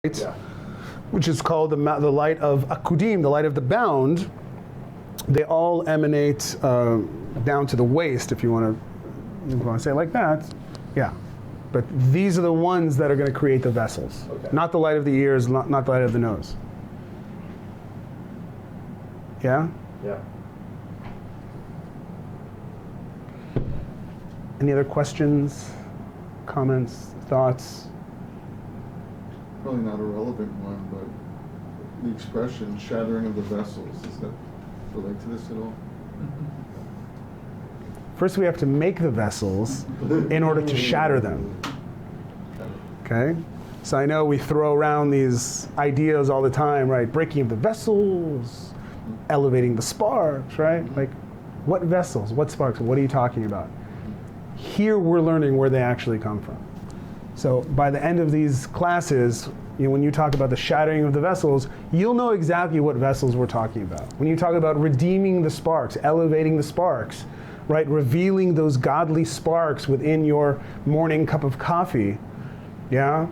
Yeah. Which is called the light of Akudim, the light of the bound. They all emanate down to the waist, if you want to say it like that. Yeah. But these are the ones that are going to create the vessels. Okay. Not the light of the ears, not the light of the nose. Yeah? Yeah. Any other questions, comments, thoughts? Probably not a relevant one, but the expression shattering of the vessels, does that relate to this at all? First we have to make the vessels in order to shatter them. Okay? So I know we throw around these ideas all the time, right? Breaking the vessels, elevating the sparks, right? Like, what vessels, what sparks, what are you talking about? Here we're learning where they actually come from. So by the end of these classes, when you talk about the shattering of the vessels, you'll know exactly what vessels we're talking about. When you talk about redeeming the sparks, elevating the sparks, right, revealing those godly sparks within your morning cup of coffee, yeah,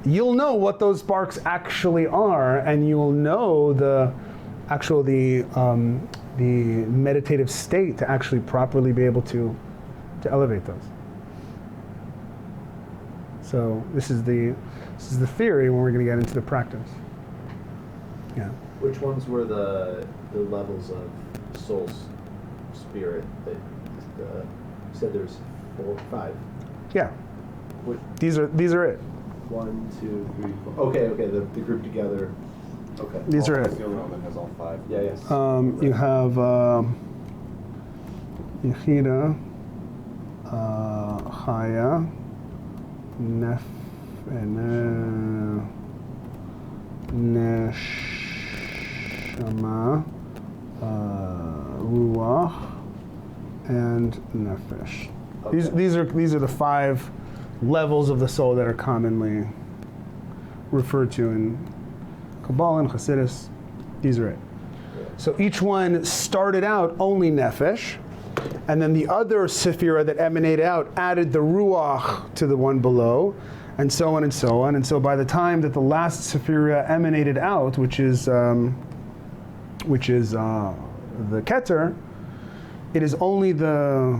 you'll know what those sparks actually are, and you'll know the meditative state to actually properly be able to elevate those. So this is the theory when we're going to get into the practice. Yeah. Which ones were the levels of soul spirit that you said there's 4, 5? Yeah. What, These are it. 1, 2, 3, 4. Okay. The group together. Okay. These are That's it. the only one that has all 5. Yeah. Yes. You have Yechida, Chaya, Neshama, Ruach, and Nefesh. Okay. These are the 5 levels of the soul that are commonly referred to in Kabbalah and Hasidus. These are it. So each one started out only Nefesh, and then the other Sephira that emanated out added the Ruach to the one below, and so on and so on. And so by the time that the last Sephira emanated out, which is the Keter, it's only the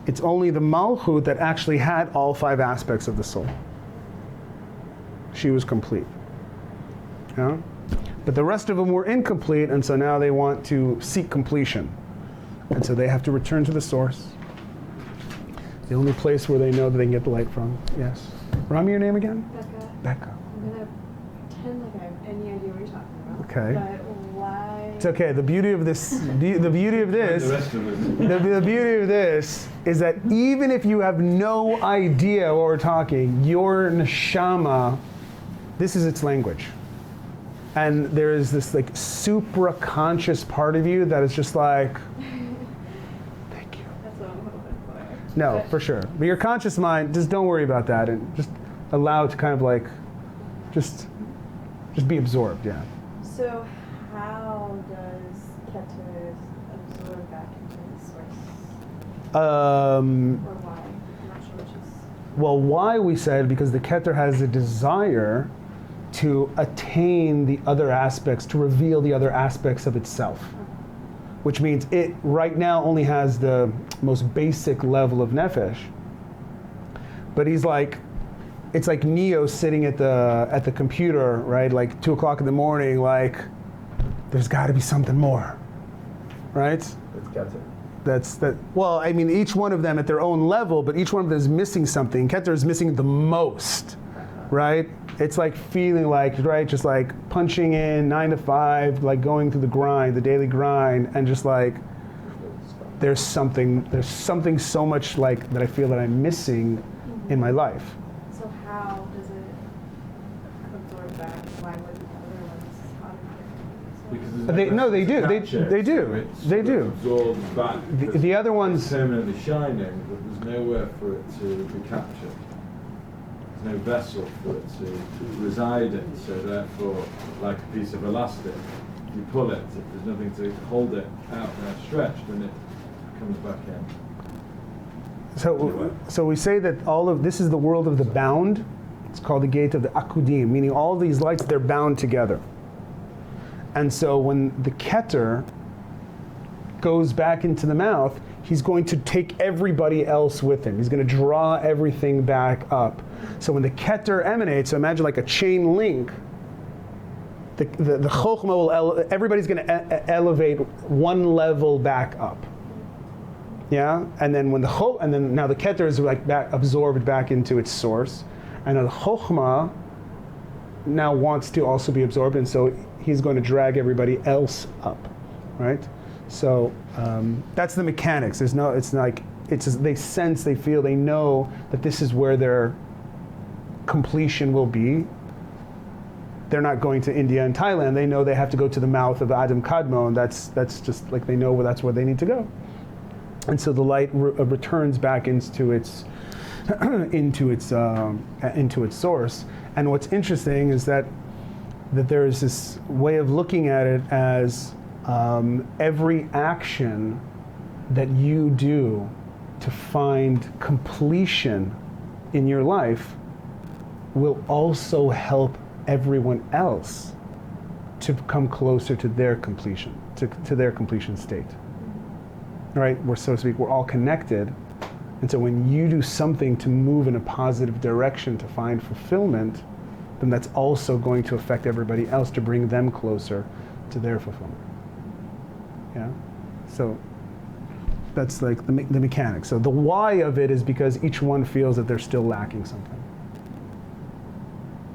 Malchut that actually had all 5 aspects of the soul. She was complete. Yeah? But the rest of them were incomplete, and so now they want to seek completion. And so they have to return to the source. The only place where they know that they can get the light from. Yes. Rami, your name again? Becca. Becca. I'm going to pretend like I have any idea what you're talking about. Okay. But why? It's okay. The beauty of this, the beauty of this, the beauty of this is that even if you have no idea what we're talking, your neshama, this is its language. And there is this like supra-conscious part of you that is just like, thank you. That's what I'm hoping for. No, But- for sure. But your conscious mind, just don't worry about that and just allow it to kind of like, just be absorbed, yeah. So how does Keter absorb back into the source? Or why? I'm not sure which is. Well, why we said because the Keter has a desire to attain the other aspects, to reveal the other aspects of itself. Which means it right now only has the most basic level of Nefesh. But he's like, it's like Neo sitting at the computer, right? Like 2 o'clock in the morning, like, there's gotta be something more, right? It's Keter. Well, I mean, each one of them at their own level, but each one of them is missing something. Keter is missing the most, right? It's like feeling like, right, just like punching in 9 to 5, like going through the grind, the daily grind, and just like, there's something so much like that I feel that I'm missing in my life. So how does it absorb back? Why would the other ones automatically? They do. Absorbs back. The other ones, Permanently shining, but there's nowhere for it to be captured. There's no vessel for it to reside in, so therefore, like a piece of elastic, you pull it, if there's nothing to hold it out and stretched, then it comes back in. so we say that all of this is the world of the bound, It's called the gate of the Akudim, meaning all these lights, they're bound together. And so when the Keter goes back into the mouth, he's going to take everybody else with him. He's going to draw everything back up. So when the Keter emanates, so imagine like a chain link, the Chokhmah will, everybody's going to elevate one level back up. Yeah? And then now the Keter is like absorbed back into its source. And the Chokhmah now wants to also be absorbed, and so he's going to drag everybody else up, right? So that's the mechanics. It's just, they sense, they feel, they know that this is where their completion will be. They're not going to India and Thailand. They know they have to go to the mouth of Adam Kadmon, and that's just like they know that's where they need to go. And so the light returns back into its into its source. And what's interesting is that there is this way of looking at it as every action that you do to find completion in your life will also help everyone else to come closer to their completion, to their completion state. Right? We're, so to speak, we're all connected. And so when you do something to move in a positive direction to find fulfillment, then that's also going to affect everybody else to bring them closer to their fulfillment. Yeah? So that's like the mechanics. So the why of it is because each one feels that they're still lacking something.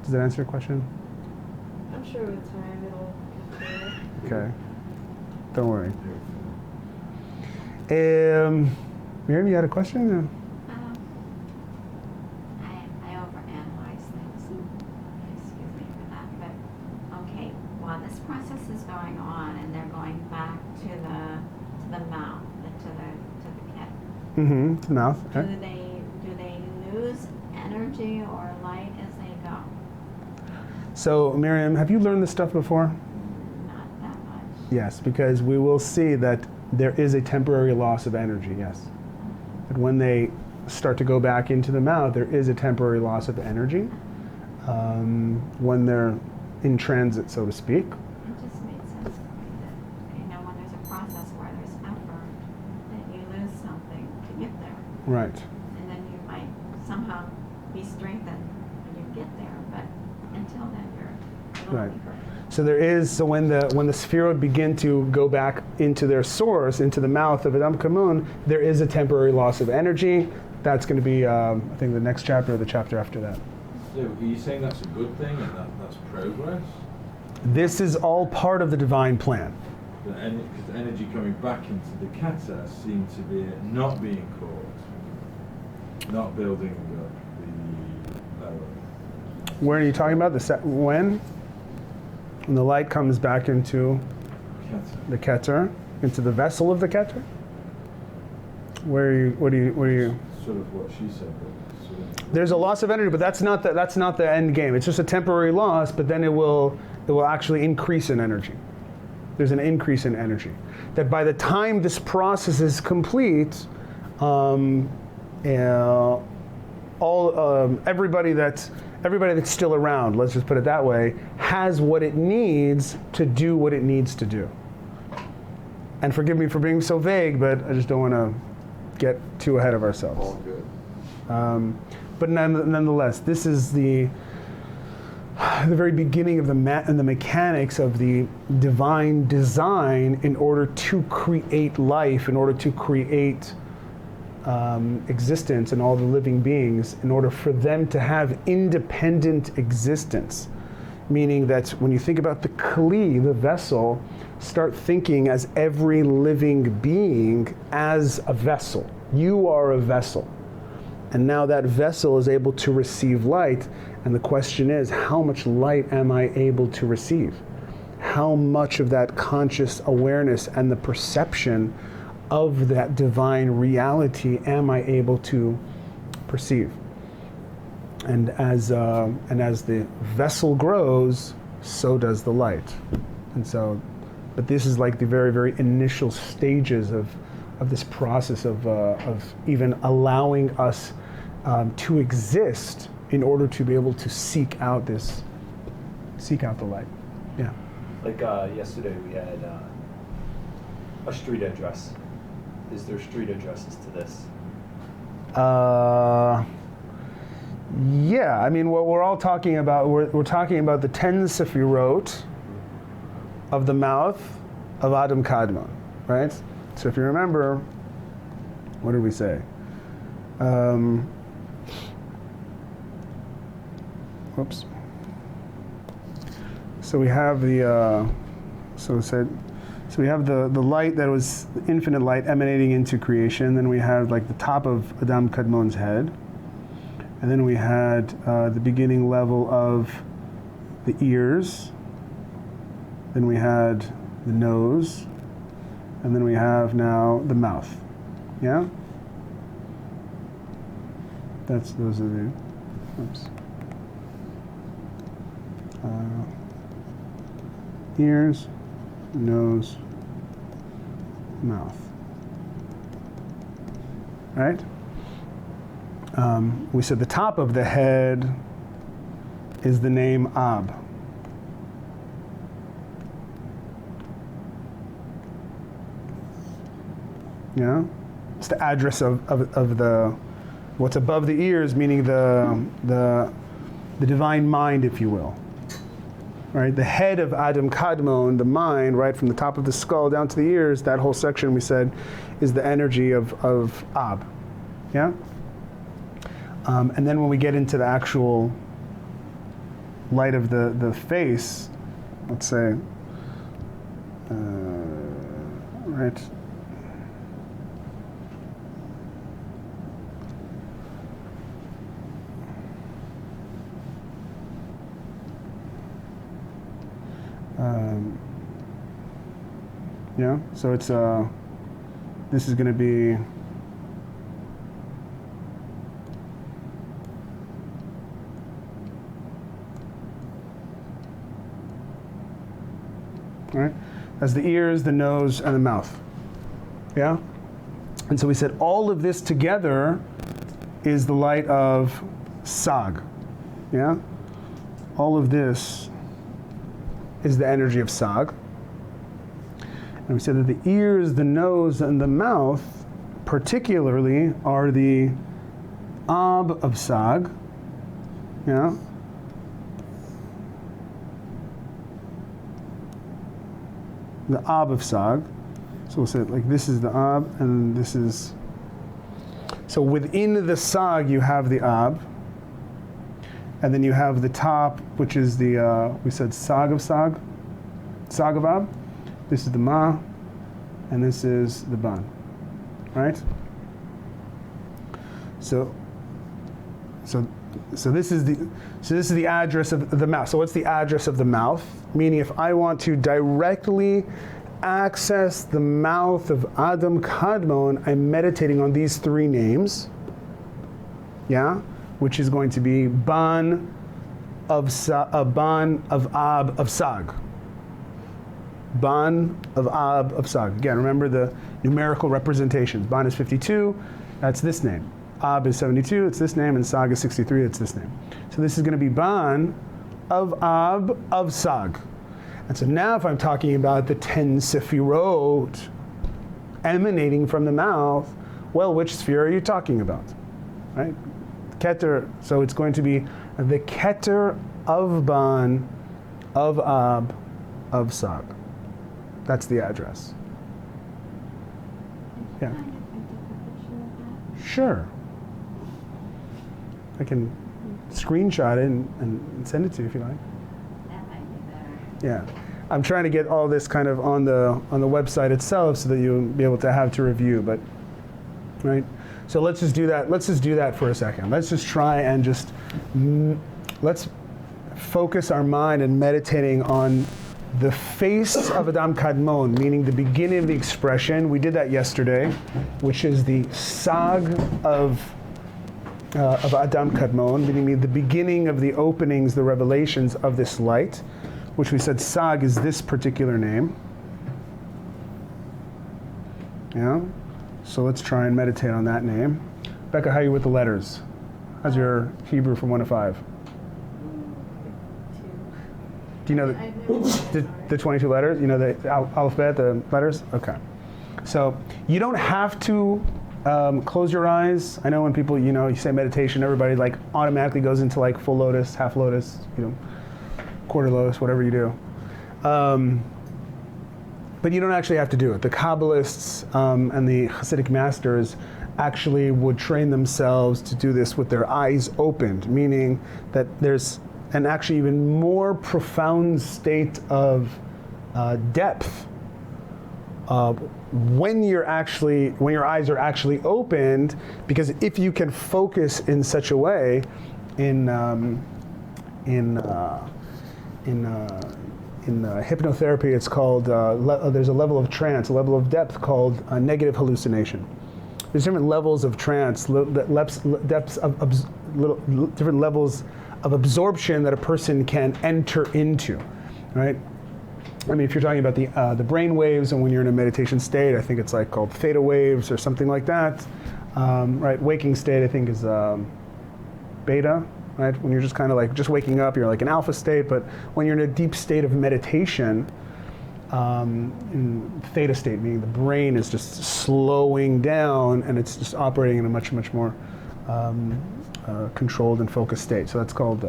Does that answer your question? I'm sure with time it'll get clearer. Okay. Don't worry. Miriam, you had a question? I overanalyze things. Excuse me for that. But okay, while this process is going on and they're going back to the mouth, to the cat. Mm-hmm. To the mouth. Okay. Do they lose energy or light as they go? So Miriam, have you learned this stuff before? Not that much. Yes, because we will see that there is a temporary loss of energy, yes. But when they start to go back into the mouth, there is a temporary loss of energy when they're in transit, so to speak. It just made sense to me that, when there's a process where there's effort, that you lose something to get there. Right. And then you might somehow be strengthened when you get there, but until then you're a little Right. weaker. So there is, so when the Sefirot begin to go back into their source, into the mouth of Adam Kamun, there is a temporary loss of energy. That's going to be, I think, the next chapter or the chapter after that. So are you saying that's a good thing and that's progress? This is all part of the divine plan. Because the energy coming back into the kata seemed to be not being caught, not building up the lower. Where are you talking about? When the light comes back into Kata. the Keter, into the vessel of the Keter? What are you? Sort of what she said. But sort of There's a loss of energy, but that's not the end game. It's just a temporary loss, but then it will actually increase in energy. There's an increase in energy. That by the time this process is complete, everybody that's still around, let's just put it that way, has what it needs to do what it needs to do. And forgive me for being so vague, but I just don't want to get too ahead of ourselves. All good. But nonetheless, this is the very beginning of the mechanics of the divine design in order to create life, in order to create existence in all the living beings, in order for them to have independent existence. Meaning that when you think about the kli, the vessel, start thinking as every living being as a vessel. You are a vessel. And now that vessel is able to receive light, and the question is, how much light am I able to receive? How much of that conscious awareness and the perception of that divine reality am I able to perceive? And as the vessel grows, so does the light. And so, but this is like the very, very initial stages of this process of even allowing us to exist in order to be able to seek out the light. Yeah. Like yesterday we had a street address. Is there street addresses to this? Yeah, I mean, what we're all talking about, we're talking about the 10 Sefirot of the mouth of Adam Kadmon, right? So if you remember, what did we say? Whoops. So we have the, so we have the light that was the infinite light emanating into creation. Then we had like the top of Adam Kadmon's head. And then we had the beginning level of the ears. Then we had the nose. And then we have now the mouth. Yeah? Those are the, oops. Ears, nose, mouth. Right? We said the top of the head is the name Ab. Yeah? It's the address of the, what's above the ears, meaning the divine mind, if you will. Right? The head of Adam Kadmon, the mind, right, from the top of the skull down to the ears, that whole section we said is the energy of Ab. Yeah? And then when we get into the actual light of the face, let's say, right? Yeah, so it's this is going to be right, as the ears, the nose, and the mouth. Yeah, and so we said all of this together is the light of Sag. Yeah, all of this is the energy of Sag. And we said that the ears, the nose, and the mouth particularly are the Ab of Sag. Yeah. The Ab of Sag. So we'll say like this is the Ab and this is, so within the Sag you have the Ab. And then you have the top, which is the, we said Sag of Sag, Sag of Ab. This is the Ma, and this is the Ban, right? So this is the address of the mouth. So what's the address of the mouth? Meaning, if I want to directly access the mouth of Adam Kadmon, I'm meditating on these three names. Yeah, which is going to be Ban of Ab of Sag. Ban of Ab of Sag. Again, remember the numerical representations. Ban is 52, that's this name. Ab is 72, it's this name, and Sag is 63, it's this name. So this is going to be Ban of Ab of Sag. And so now if I'm talking about the 10 Sefirot emanating from the mouth, well, which sphere are you talking about? Right? Keter, so it's going to be the Keter of Ban of Ab of Sag. That's the address. Yeah. Kind of a picture of that. Sure. I can screenshot it and send it to you if you like. That might be better. Yeah. I'm trying to get all this kind of on the website itself so that you'll be able to have to review, but right? So let's just do that. Let's just do that for a second. Let's just try and just let's focus our mind and meditating on the face of Adam Kadmon, meaning the beginning of the expression. We did that yesterday, which is the Sag of Adam Kadmon, meaning the beginning of the openings, the revelations of this light, which we said Sag is this particular name. Yeah. So let's try and meditate on that name. Becca, how are you with the letters? How's your Hebrew from 1 to 5? 2. Do you know I know the 22 letters? You know the alphabet, the letters? Okay. So you don't have to close your eyes. I know when people, you say meditation, everybody like automatically goes into like full lotus, half lotus, quarter lotus, whatever you do. But you don't actually have to do it. The Kabbalists and the Hasidic masters actually would train themselves to do this with their eyes opened, meaning that there's an actually even more profound state of depth when your eyes are actually opened, because if you can focus in such a way in hypnotherapy, it's called there's a level of trance, a level of depth called negative hallucination. There's different levels of trance, different levels of absorption that a person can enter into, right? I mean, if you're talking about the brain waves, and when you're in a meditation state, I think it's like called theta waves or something like that, right? Waking state, I think, is beta, right? When you're just kind of like just waking up, you're like in alpha state. But when you're in a deep state of meditation, in theta state, meaning the brain is just slowing down and it's just operating in a much more controlled and focused state. So that's called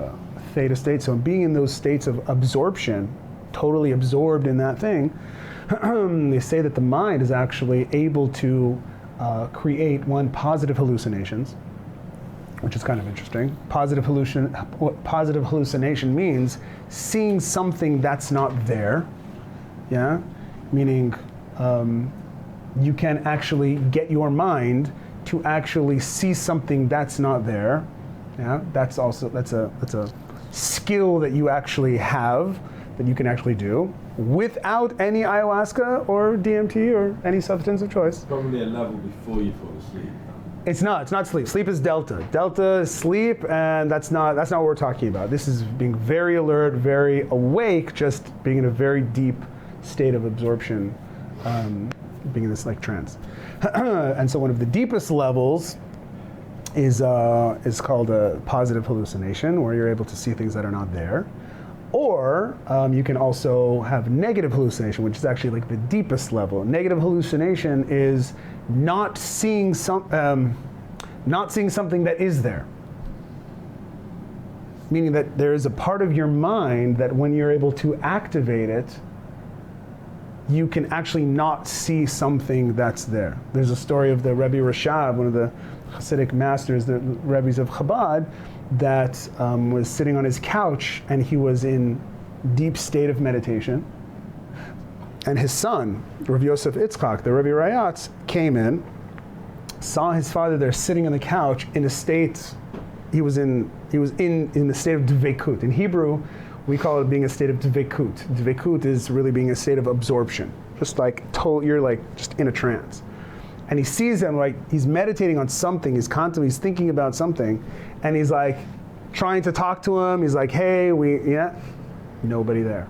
theta state. So being in those states of absorption, totally absorbed in that thing, they say that the mind is actually able to create positive hallucinations, which is kind of interesting. What positive hallucination means, seeing something that's not there, yeah? Meaning you can actually get your mind to actually see something that's not there, yeah? That's a skill that you actually have, that you can actually do without any ayahuasca or DMT or any substance of choice. Probably a level before you fall asleep. It's not sleep. Sleep is delta. Delta is sleep, and that's not what we're talking about. This is being very alert, very awake, just being in a very deep state of absorption, being in this like trance. And so one of the deepest levels is called a positive hallucination, where you're able to see things that are not there. Or you can also have negative hallucination, which is actually like the deepest level. Negative hallucination is not seeing something that is there. Meaning that there is a part of your mind that when you're able to activate it, you can actually not see something that's there. There's a story of the Rebbe Rashab, one of the Hasidic masters, the Rebbes of Chabad, that was sitting on his couch, and he was in deep state of meditation. And his son, Rav Yosef Itzchak, the Rebbe Rayatz, came in, saw his father there sitting on the couch in a state, he was in the state of dveikut. In Hebrew, we call it being a state of dveikut. Dveikut is really being a state of absorption. Just like you're like just in a trance. And he sees him, like he's meditating on something, he's thinking about something, and he's like trying to talk to him. He's like, hey, nobody there.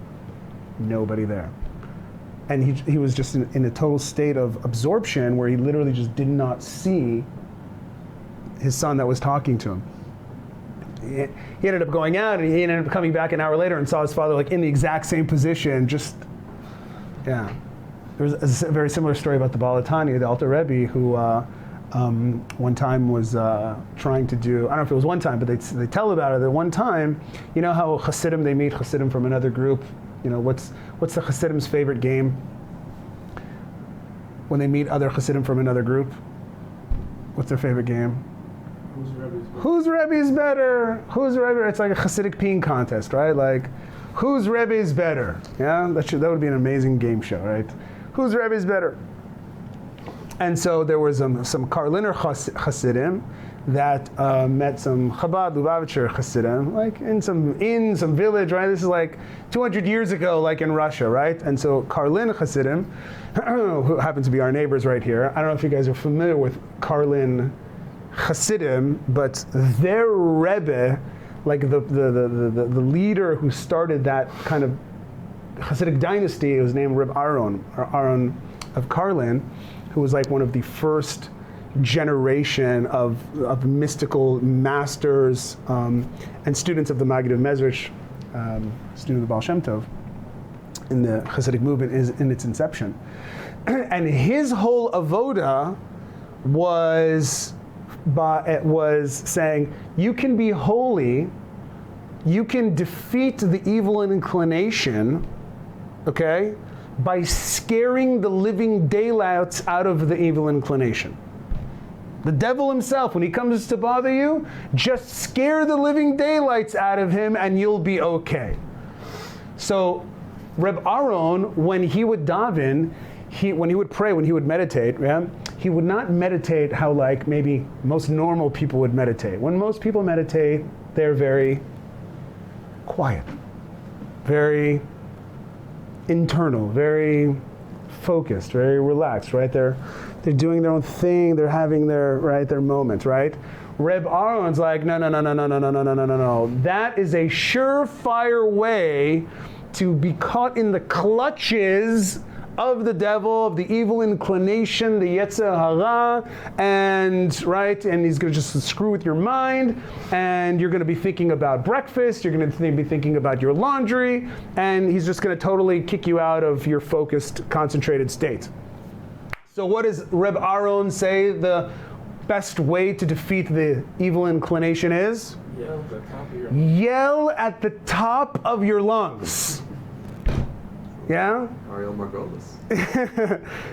And he was just in a total state of absorption where he literally just did not see his son that was talking to him. He ended up going out, and he ended up coming back an hour later and saw his father like in the exact same position, just, yeah. There was a very similar story about the Baal HaTanya, the Alter Rebbe, who one time was trying to do, I don't know if it was one time, but they tell about it that one time, you know how Hasidim, they meet Hasidim from another group, what's the Hasidim's favorite game? When they meet other Hasidim from another group, what's their favorite game? Whose Rebbe is better? Whose Rebbe? It's like a Hasidic peeing contest, right? Like, whose Rebbe is better? Yeah, that would be an amazing game show, right? Whose Rebbe is better? And so there was some Karliner Hasidim that met some Chabad Lubavitcher Hasidim, like in some village, right? This is like 200 years ago, like in Russia, right? And so Karlin Hasidim, who happen to be our neighbors right here. I don't know if you guys are familiar with Karlin Hasidim, but their Rebbe, like the leader who started that kind of Hasidic dynasty, it was named Reb Aaron of Karlin, who was like one of the first generation of mystical masters and students of the Maggid of Mezrich, student of the Baal Shem Tov, in the Hasidic movement is in its inception. And his whole avoda was saying, you can be holy, you can defeat the evil inclination, okay, by scaring the living daylights out of the evil inclination. The devil himself, when he comes to bother you, just scare the living daylights out of him and you'll be okay. So Reb Aaron, when he would daven, when he would pray, when he would meditate, yeah, he would not meditate how like maybe most normal people would meditate. When most people meditate, they're very quiet, very internal, very focused, very relaxed, right? They're doing their own thing, they're having their moment, right? Reb Aaron's like, no. That is a surefire way to be caught in the clutches of the devil, of the evil inclination, the Yetzer Hara, and he's going to just screw with your mind, and you're going to be thinking about breakfast, you're going to be thinking about your laundry, and he's just going to totally kick you out of your focused, concentrated state. So what does Reb Aaron say the best way to defeat the evil inclination is? Yell at the top of your lungs. Yeah? Ariel Margolis.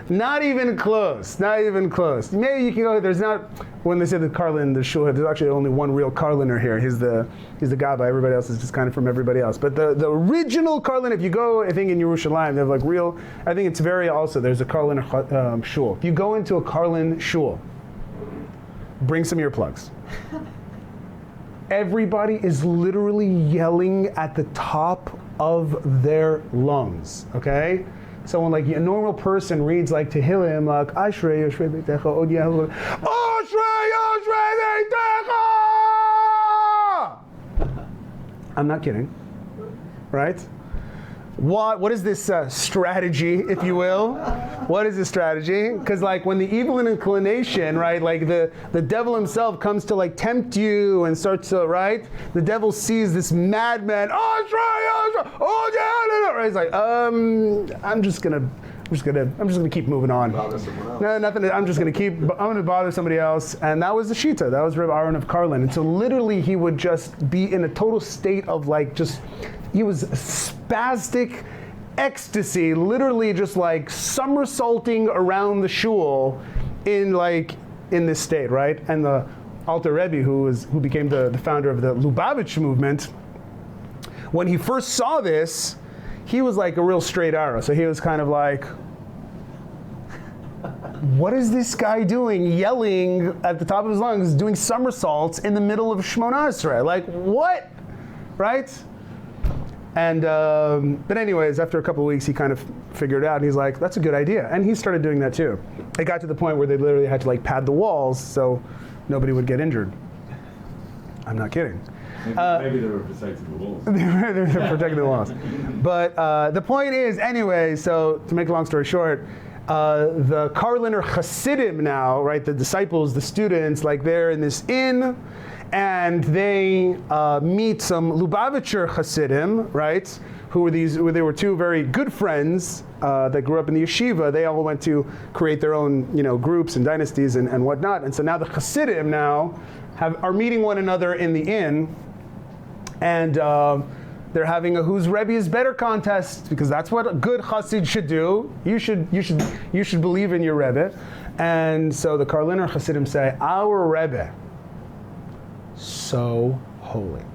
Not even close. Not even close. Maybe you can go. There's not. When they say the Karlin, the shul, there's actually only one real Karliner here. He's the Gabbai. Everybody else is just kind of from everybody else. But the original Karlin, if you go, I think in Yerushalayim, they have like real. I think it's very also. There's a Karlin shul. If you go into a Karlin shul, bring some earplugs. Everybody is literally yelling at the top of their lungs, okay? So when like a normal person reads like Tehillim, like Ashrei Yoshrei Beitecha Od Yehel Ashrei Yoshrei Beitecha. I'm not kidding, right? What is this strategy, if you will? What is this strategy? Because like when the evil inclination, right, like the devil himself comes to like tempt you and starts to, right? The devil sees this madman, right? He's like, I'm just gonna keep moving on. No, nothing. I'm gonna bother somebody else. And that was the Shita. That was Reb Aaron of Karlin. And so literally he would just be in a total state of like he was spastic ecstasy, literally just like somersaulting around the shul in this state, right? And the Alter Rebbe, who became the founder of the Lubavitch movement, when he first saw this, he was like a real straight arrow. So he was kind of like, what is this guy doing, yelling at the top of his lungs, doing somersaults in the middle of Shmona Esrei? Like, what? Right? And, but anyways, after a couple of weeks, he kind of figured it out, and he's like, that's a good idea. And he started doing that too. It got to the point where they literally had to like pad the walls so nobody would get injured. I'm not kidding. Maybe they were protecting the walls. They're protecting the walls. But the point is, anyway, so to make a long story short, the Karliner Hasidim now, right, the disciples, the students, like they're in this inn, and they meet some Lubavitcher Hasidim, right, they were two very good friends that grew up in the yeshiva. They all went to create their own, groups and dynasties and whatnot. And so now the Hasidim are meeting one another in the inn, and they're having a whose Rebbe is better contest, because that's what a good Chassid should do. You should believe in your Rebbe. And so the Karliner Hasidim say, our Rebbe, so holy,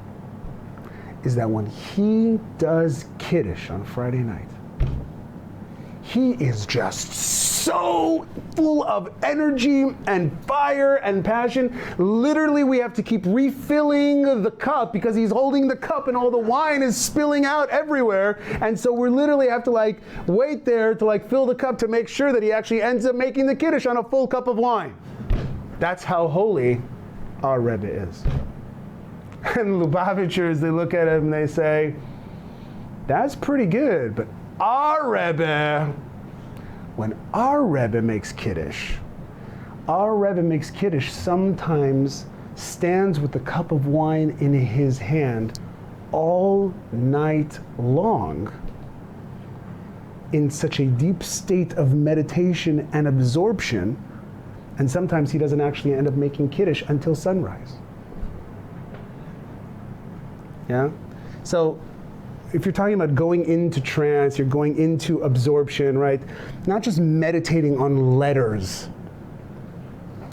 is that when he does Kiddush on Friday night, he is just so full of energy and fire and passion. Literally, we have to keep refilling the cup because he's holding the cup and all the wine is spilling out everywhere. And so we literally have to wait there to fill the cup to make sure that he actually ends up making the Kiddush on a full cup of wine. That's how holy our Rebbe is. And Lubavitchers, they look at him and they say, that's pretty good, but our Rebbe, when our Rebbe makes Kiddush, our Rebbe makes Kiddush sometimes stands with the cup of wine in his hand all night long in such a deep state of meditation and absorption, and sometimes he doesn't actually end up making Kiddush until sunrise. Yeah? So if you're talking about going into trance, you're going into absorption, right? Not just meditating on letters,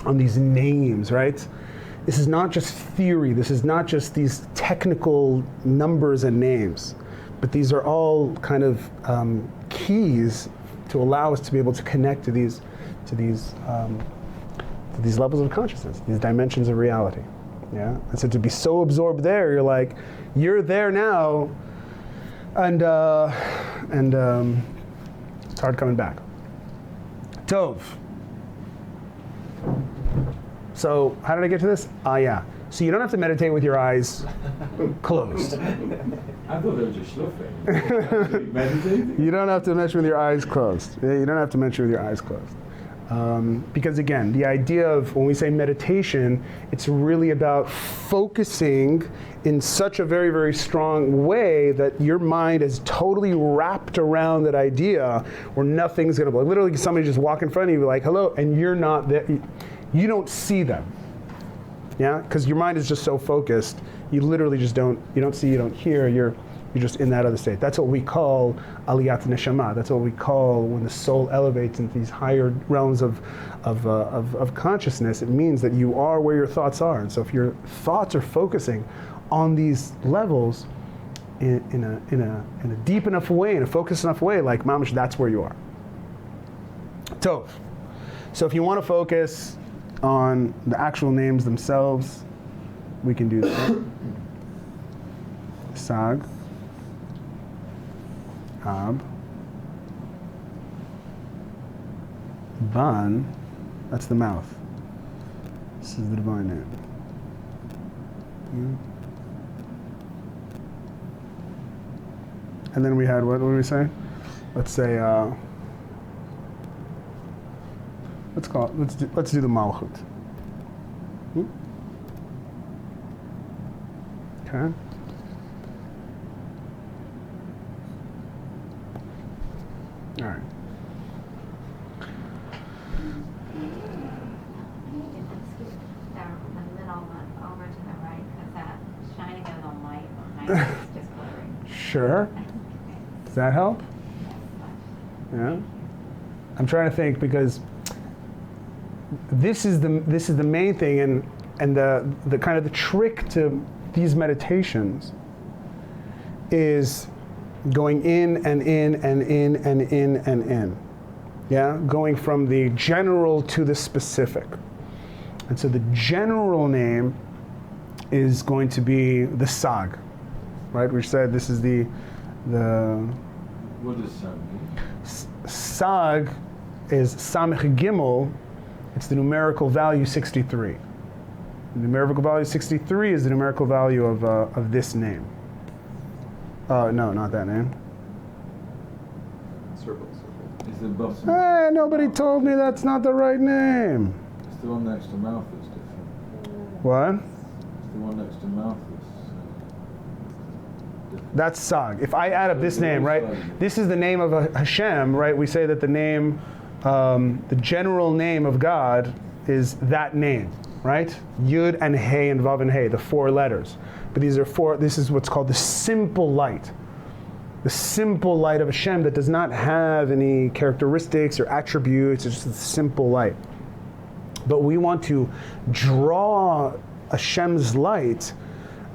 on these names, right? This is not just theory. This is not just these technical numbers and names, but these are all kind of keys to allow us to be able to connect to these levels of consciousness, these dimensions of reality. Yeah, and so to be so absorbed there, you're like, you're there now, and it's hard coming back. Tov. So how did I get to this? Yeah. So you don't have to meditate with your eyes closed. I thought they were just schluffing. Meditating? You don't have to mention with your eyes closed. You don't have to mention with your eyes closed. Because again, the idea of when we say meditation, it's really about focusing in such a very, very strong way that your mind is totally wrapped around that idea where nothing's going to blow. Literally, somebody just walk in front of you like, hello, and you're not there. You don't see them. Yeah? Because your mind is just so focused, you literally just don't see, you don't hear, you're just in that other state. That's what we call aliyat neshama. That's what we call when the soul elevates into these higher realms of consciousness. It means that you are where your thoughts are. And so if your thoughts are focusing on these levels in a deep enough way, in a focused enough way, like mamash, that's where you are. Tov. So if you want to focus on the actual names themselves, we can do that. Sag. Ab, Ban, that's the mouth. This is the divine name. And then we had, what did we say? Let's say, let's do the Malchut. Okay. All right. Down the middle one over to the right, because that shining of the light behind it is just blurry. Sure. Does that help? Yeah. I'm trying to think because this is the main thing, and the kind of the trick to these meditations is going in and in and in and in and in. Yeah, going from the general to the specific. And so the general name is going to be the Sag, right? We said this is the What does Sag mean? Sag is Samech Gimel. It's the numerical value 63. The numerical value 63 is the numerical value of this name. No, not that name. Circle. Is the bottom? Nobody told me that's not the right name. It's the one next to mouth that's different. What? It's the one next to mouth that's different. That's Sag. If I add up this name, right? This is the name of Hashem, right? We say that the name, the general name of God is that name, right? Yud and Hey and Vav and Hey, the 4 letters. But these are 4, this is what's called the simple light. The simple light of Hashem that does not have any characteristics or attributes, it's just a simple light. But we want to draw Hashem's light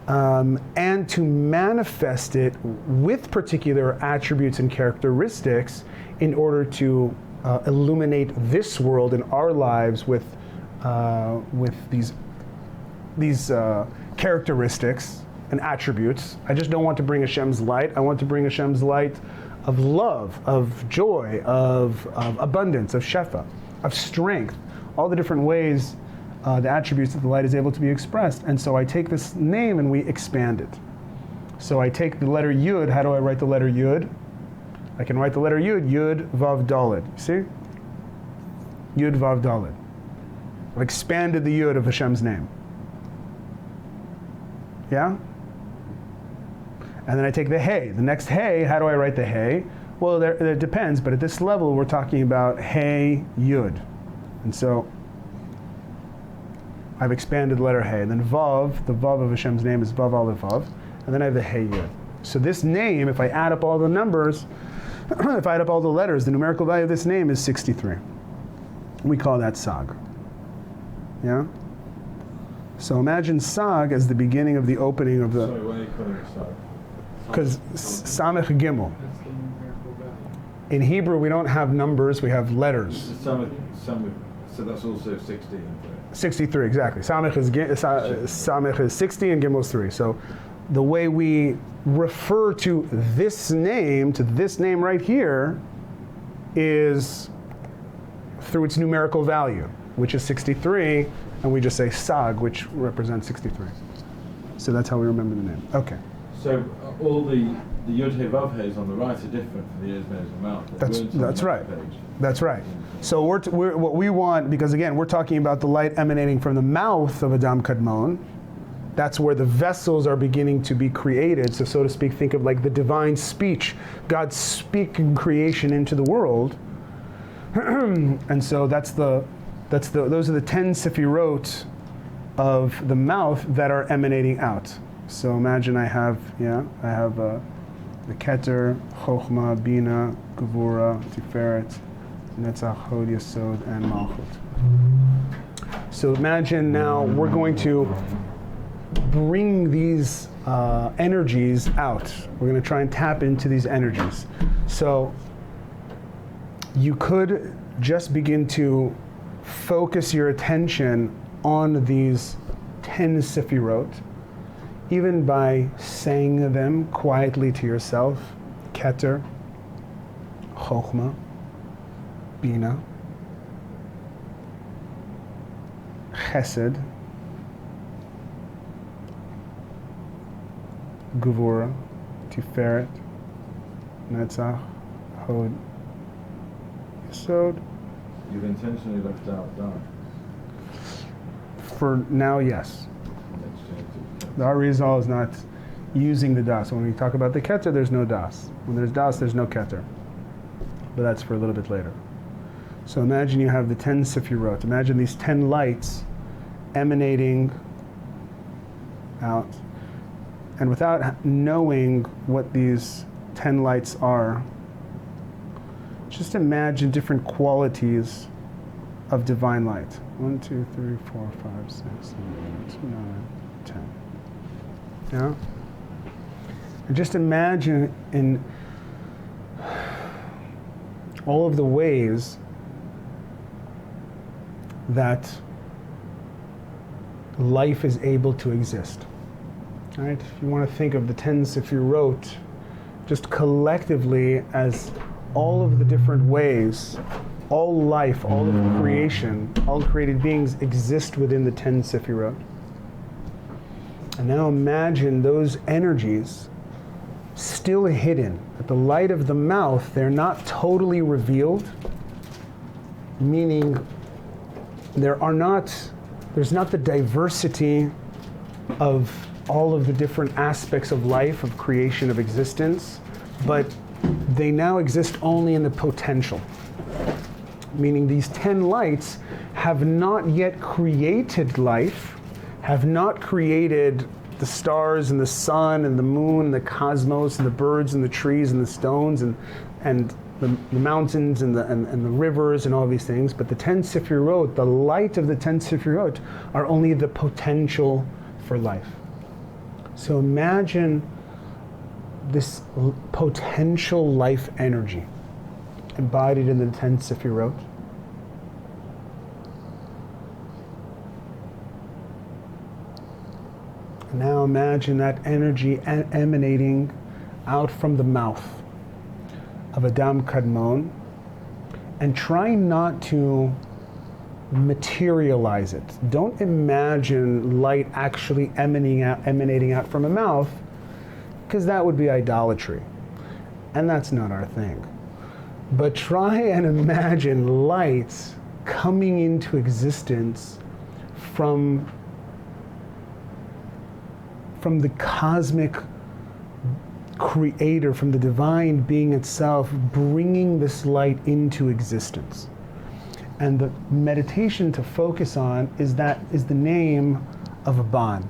and to manifest it with particular attributes and characteristics in order to illuminate this world in our lives with these characteristics and attributes. I just don't want to bring Hashem's light. I want to bring Hashem's light of love, of joy, of abundance, of shefa, of strength, all the different ways, the attributes that the light is able to be expressed. And so I take this name and we expand it. So I take the letter Yud. How do I write the letter Yud? I can write the letter Yud, Yud, Vav, Daled. See? Yud, Vav, Daled. I've expanded the Yud of Hashem's name. Yeah? And then I take the Hey. The next Hey, how do I write the Hey? Well, it depends, but at this level, we're talking about Hey Yud. And so I've expanded the letter Hey. And then Vav, the Vav of Hashem's name is Vav Aleph Vav. And then I have the Hey Yud. So this name, if I add up all the numbers, if I add up all the letters, the numerical value of this name is 63. We call that Sag. Yeah? So imagine Sag as the beginning of the opening of the... Sorry, why are you calling it Sag? Because Samech Gimel. In Hebrew, we don't have numbers, we have letters. So that's also 16. 63, exactly. Samech is 60 and Gimel is 3. So the way we refer to this name right here, is through its numerical value, which is 63, and we just say Sag, which represents 63. So that's how we remember the name. Okay. So all the Yud He Vav He's on the right are different from the ears, nose, and mouth. That's right. Page. That's right. So we're what we want, because again, we're talking about the light emanating from the mouth of Adam Kadmon. That's where the vessels are beginning to be created. So to speak, think of like the divine speech, God speaking creation into the world. And so those are the 10 sefirot of the mouth that are emanating out. So imagine I have the Keter, Chochmah, Bina, Gevura, Tiferet, Netzach, Hod, Yesod, and Malchut. So imagine now we're going to bring these energies out. We're going to try and tap into these energies. So you could just begin to focus your attention on these 10 sefirot, even by saying them quietly to yourself. Keter, Chochmah, Bina, Chesed, Gevura, Tiferet, Netzach, Hod, Yesod. You've intentionally left out that. For now, yes. The Arizal is not using the das. When we talk about the Keter, there's no das. When there's das, there's no Keter. But that's for a little bit later. So imagine you have the 10 sefirot. Imagine these 10 lights emanating out. And without knowing what these 10 lights are, just imagine different qualities of divine light. 1, 2, 3, 4, 5, 6, 7, 8, 9, 10. Yeah? And just imagine in all of the ways that life is able to exist. All right? If you want to think of the 10 sefirot just collectively as all of the different ways, all life, all of creation, all created beings exist within the 10 sefirot. And now imagine those energies still hidden. At the light of the mouth, they're not totally revealed, meaning there's not the diversity of all of the different aspects of life, of creation, of existence, but they now exist only in the potential. Meaning these 10 lights have not yet created life, have not created the stars and the sun and the moon and the cosmos and the birds and the trees and the stones and the mountains and the rivers and all these things, but the 10 sefirot, the light of the 10 sefirot, are only the potential for life. So imagine this potential life energy embodied in the 10 sefirot. And now imagine that energy emanating out from the mouth of Adam Kadmon, and try not to materialize it. Don't imagine light actually emanating out from a mouth, because that would be idolatry. And that's not our thing. But try and imagine light coming into existence from the cosmic creator, from the divine being itself, bringing this light into existence. And the meditation to focus on is the name of a Ban.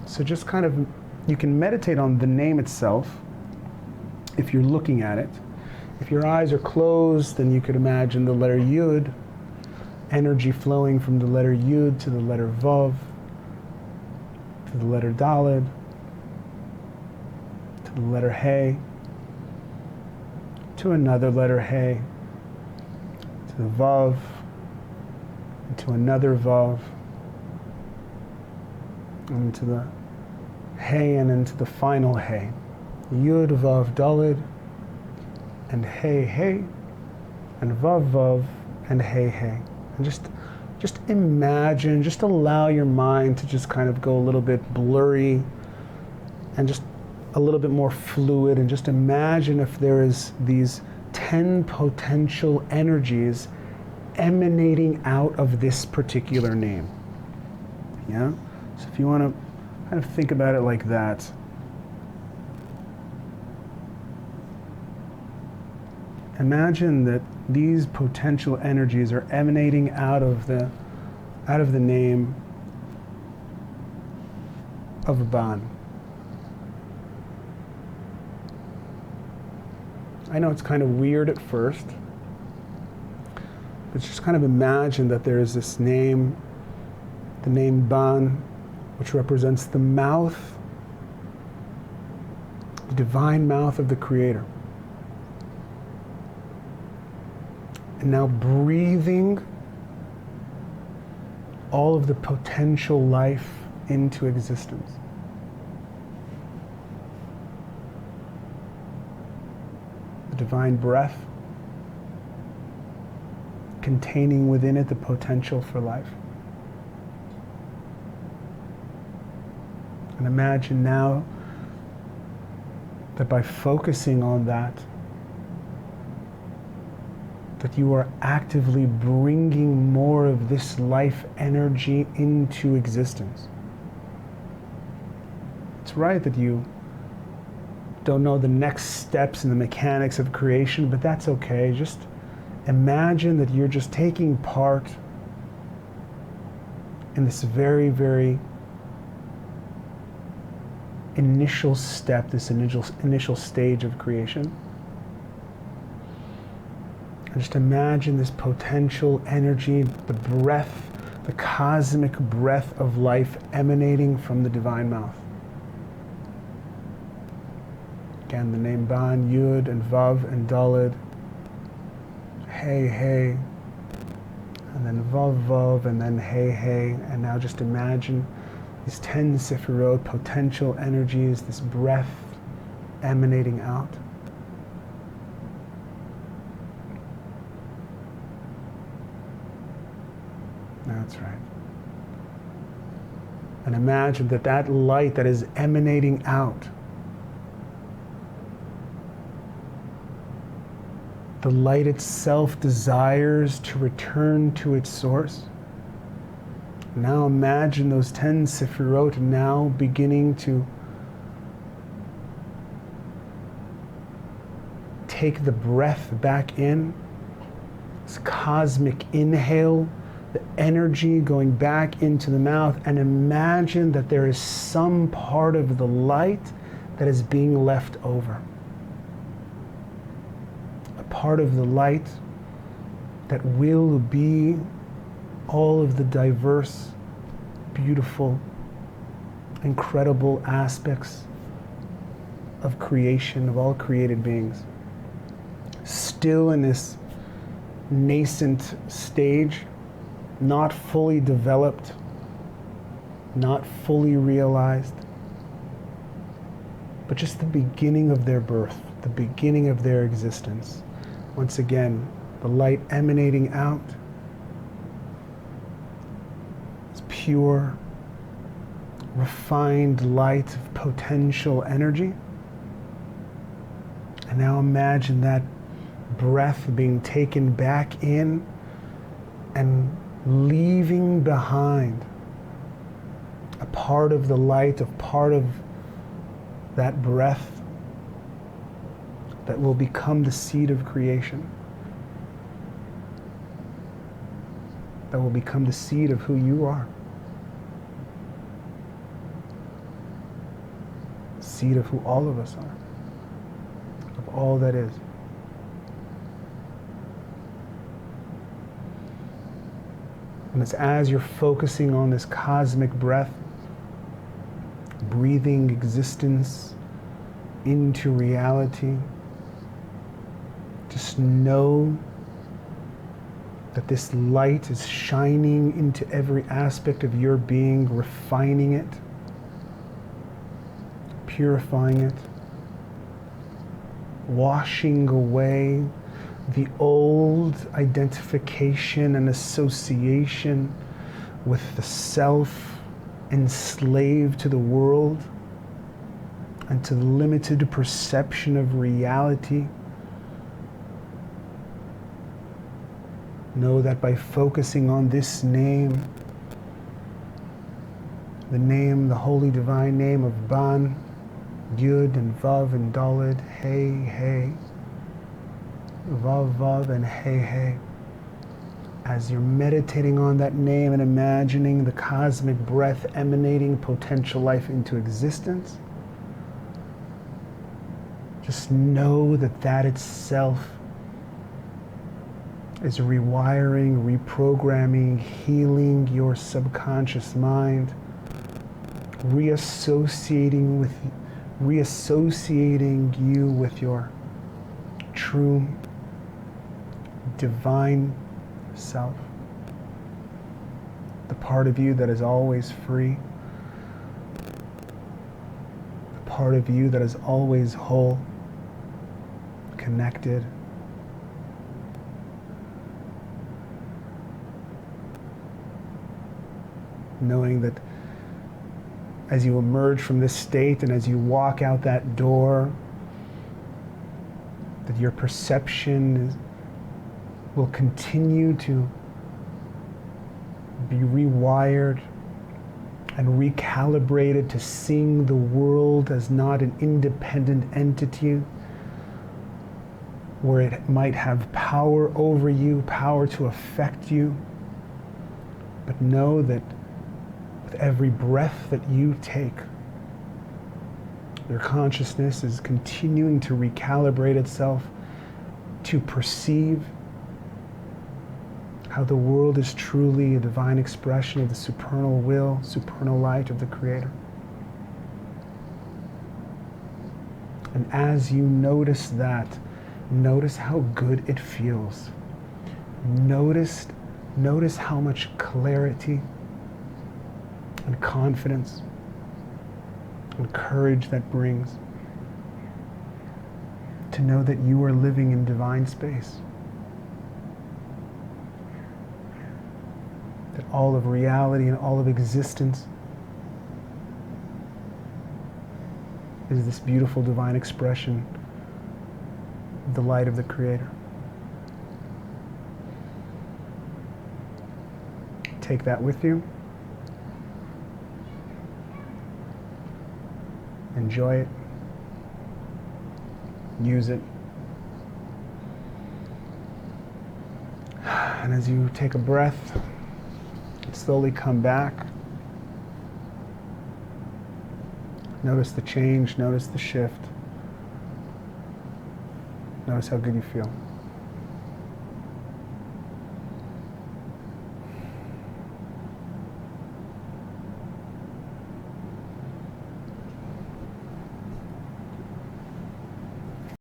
So just kind of, you can meditate on the name itself if you're looking at it. If your eyes are closed, then you could imagine the letter Yud, energy flowing from the letter Yud to the letter Vav, to the letter Daled, to the letter He, to another letter He, to the Vav, and to another Vav, and to the He, and into the final He. Yud, Vav, Daled, and He, He, and Vav, Vav, and He, He. And just imagine, just allow your mind to just kind of go a little bit blurry and just a little bit more fluid, and just imagine if there is these 10 potential energies emanating out of this particular name. Yeah? So if you want to kind of think about it like that. Imagine that these potential energies are emanating out of the name of a Ban. I know it's kind of weird at first, but just kind of imagine that there is this name, the name Ban, which represents the mouth, the divine mouth of the Creator. And now breathing all of the potential life into existence. The divine breath containing within it the potential for life. And imagine now that by focusing on that you are actively bringing more of this life energy into existence. It's right that you don't know the next steps in the mechanics of creation, but that's okay. Just imagine that you're just taking part in this very, very initial step, this initial stage of creation. And just imagine this potential energy, the breath, the cosmic breath of life emanating from the divine mouth. Again, the name Ban, Yud, and Vav, and Daled, He, He, and then Vav, Vav, and then He, He. And now just imagine these 10 Sefirot, potential energies, this breath emanating out. That's right. And imagine that light that is emanating out, the light itself desires to return to its source. Now imagine those 10 Sefirot now beginning to take the breath back in, this cosmic inhale, the energy going back into the mouth, and imagine that there is some part of the light that is being left over. A part of the light that will be all of the diverse, beautiful, incredible aspects of creation, of all created beings. Still in this nascent stage, not fully developed, not fully realized, but just the beginning of their birth, the beginning of their existence. Once again, the light emanating out is pure, refined light of potential energy. And now imagine that breath being taken back in and leaving behind a part of the light, a part of that breath that will become the seed of creation, that will become the seed of who you are, seed of who all of us are, of all that is. And it's as you're focusing on this cosmic breath, breathing existence into reality, just know that this light is shining into every aspect of your being, refining it, purifying it, washing away the old identification and association with the self enslaved to the world and to the limited perception of reality. Know that by focusing on this name, the holy divine name of Ban, Yud and Vav and Daled, Hey, Hey, Vav, Vav and Hey, Hey, as you're meditating on that name and imagining the cosmic breath emanating potential life into existence, just know that that itself is rewiring, reprogramming, healing your subconscious mind, reassociating you with your true divine self, the part of you that is always free, the part of you that is always whole, connected, knowing that as you emerge from this state and as you walk out that door, that your perception will continue to be rewired and recalibrated to seeing the world as not an independent entity where it might have power over you, power to affect you, but know that with every breath that you take, your consciousness is continuing to recalibrate itself to perceive how the world is truly a divine expression of the supernal will, supernal light of the Creator. And as you notice that, notice how good it feels. Notice how much clarity and confidence and courage that brings to know that you are living in divine space. That all of reality and all of existence is this beautiful divine expression of the light of the Creator. Take that with you. Enjoy it. Use it. And as you take a breath, slowly come back. Notice the change, notice the shift. Notice how good you feel.